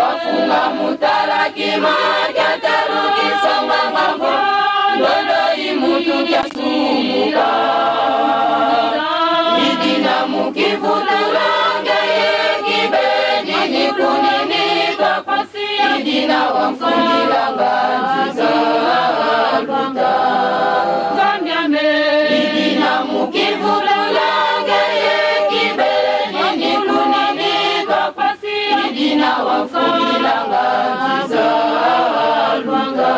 Wafunga mutala kimaja taruki songa ngambo Ndondo imutu kya sumuka Idina mukifutulange Kibeni nikunini kapasi Idina wamfundilanga nziza luta Idina mukifutulange Kibeni nikunini kapasi Idina wamfundilanga nziza luta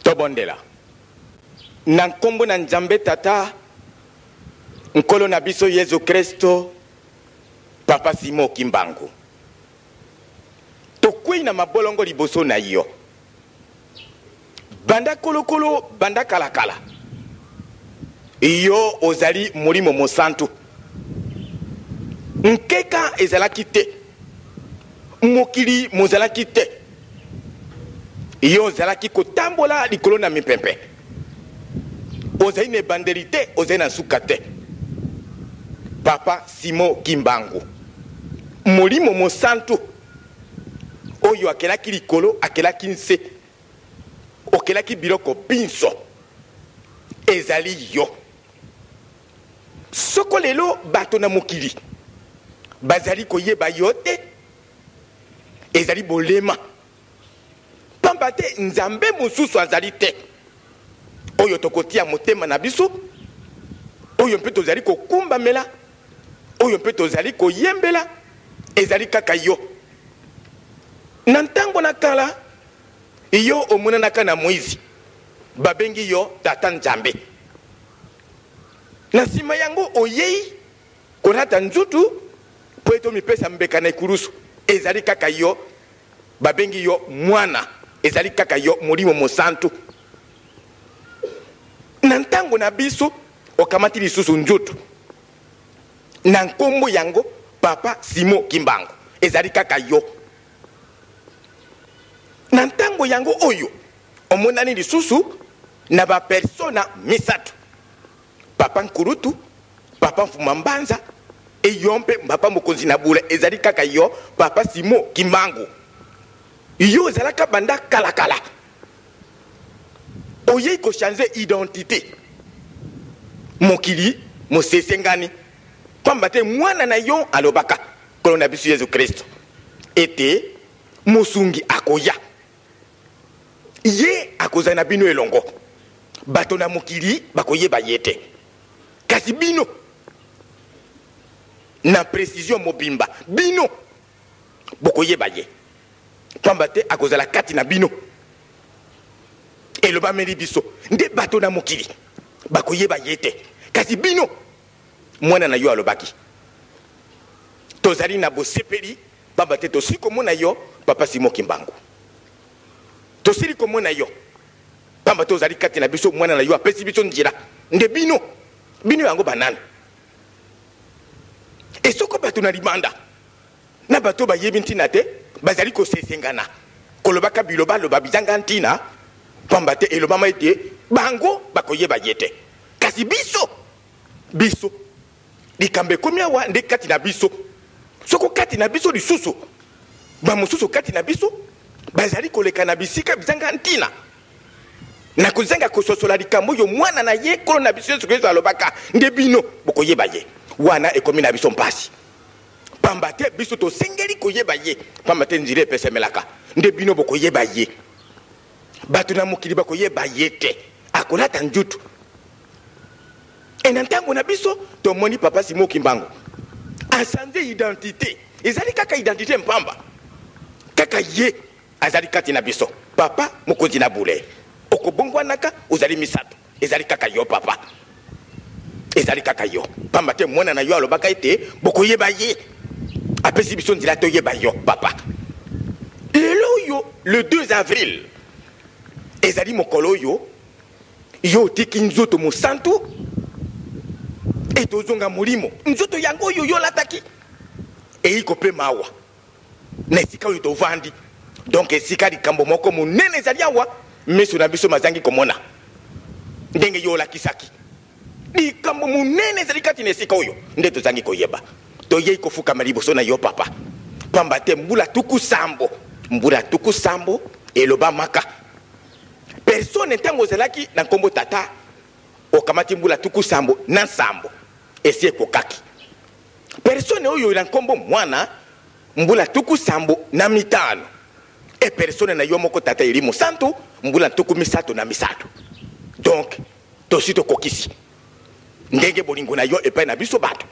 Tobondela na nkombo na Nzambe tata nkolo na biso Yesu Kristo Papa Simon Kimbangu tokwei na mabolongo liboso na yo banda kolokolo banda kalakala yo ozali molimo mosantu nkeka ezalaki te mokili mozalaki te yo ozalaki kotambola likolo na mipempe ozali na ebandeli te ozali na suka te Papa Simon Kimbangu molimo mosantu oyo akelaki likolo akelaki nse okelaki biloko binso ezali yo soko lelo bato na mokili bazali koyeba yo te ezali bolema pamba te Nzambe mosusu azali te oyo tokotia motema na biso oyo mpe tozali kokumbamela oyo mpe tozali koyembela ezali kaka yo na ntango na kala yo omonanaka na Moïse babengi yo tata Nzambe na nsima yango oyei konata nzutu po eto mipesa mbeka na ekulusu ezali kaka yo babengi yo mwana ezali kaka yo molimo mosantu na ntango na biso okamati lisusu nzutu na nkombo yango Papa Simon Kimbangu ezali kaka yo na ntango yango oyo omonani lisusu na ba persona misatu Papa Nkurutu Papa Mfumambanza eyompe Papa Mokonzi na bula ezali kaka yo Papa Simon Kimbangu yo ezalaka banda kalakala oyei ko changer identité mokili mosesengani pamba te mwana na yo alobaka kolo na biso Yesu Kristo ete mosungi akoya ye akozala na bino elongo bato na mokili bakoyeba ye te kasi bino na précision mobimba bino bokoyeba ye pamba te akozala kati na bino eloba meli biso nde bato na mokili bakoyeba ye te kasi bino mwana na yo alobaki tozali na bosepeli pamba te tosili komona yo Papa Simon Kimbangu tosili komona yo pamba te ozali kati na biso mwana na yo apesi biso nzela nde bino yango banani et soko bato na libanda na bato bayebi ntina te bazali kosesengana kolobaka biloba loba bizanga ntina pamba te elobama ete bango bakoyeba ye te kasi biso likambo ekomi awa nde kati na biso soko kati na biso lisusu bamosusu kati na biso bazali koleka na bisika bizanga ntina na kozanga kososola likambo oyo mwana na ye kolo na biso yesu kristo alobaka nde bino bokoyeba ye wana ekomi na biso mpasi pamba te biso tosengeli koyeba ye pamba te nzira epesemelaka nde bino bokoyeba ye bato na mokili bakoyeba ye te akolata njutu e na ntango na biso tomoni papa Simon Kimbangu asanze identité ezali kaka identité mpamba kaka ye azali kati na biso papa mokonzi na bule okobongwanaka ozali misato ezali kaka yo papa ezali kaka yo pamba te mwana na yo alobaka ete bokoyeba ye apesi biso nzela toyeba yo papa lelo oyo le 2 avril ezali mokolo oyo yo otiki nzoto mosantu etozonga molimo nzoto yango oyo yo lataki eyiko mpe mawa na esika oyo tovandi donc esika likambo moko monene ezali awa miso na biso mazangi komona ndenge yo olakisaki likambo monene ezali kati na esika oyo nde tozangi koyeba toyei kofukama liboso na yo papa pamba te mbula tuku sambo eloba maka persone ntango ozalaki na nkombo tata okamati mbula tuku sambo na nsambo esi ekokaki persone oyo na nkombo mwana mbula tuku sambo na mitano e persone na yo moko tata eli mosantu mbula tuku misato na misato donc tosi tokokisi ndenge bolingo na yo epai na biso bato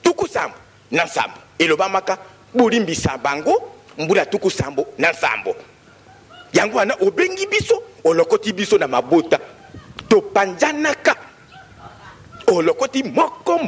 tuku sambo na nsambo eloba maka bolimbisa bango mbula tuku sambo na nsambo yango wana obengi biso olokoti biso na mabota topanzanaka olokoti moko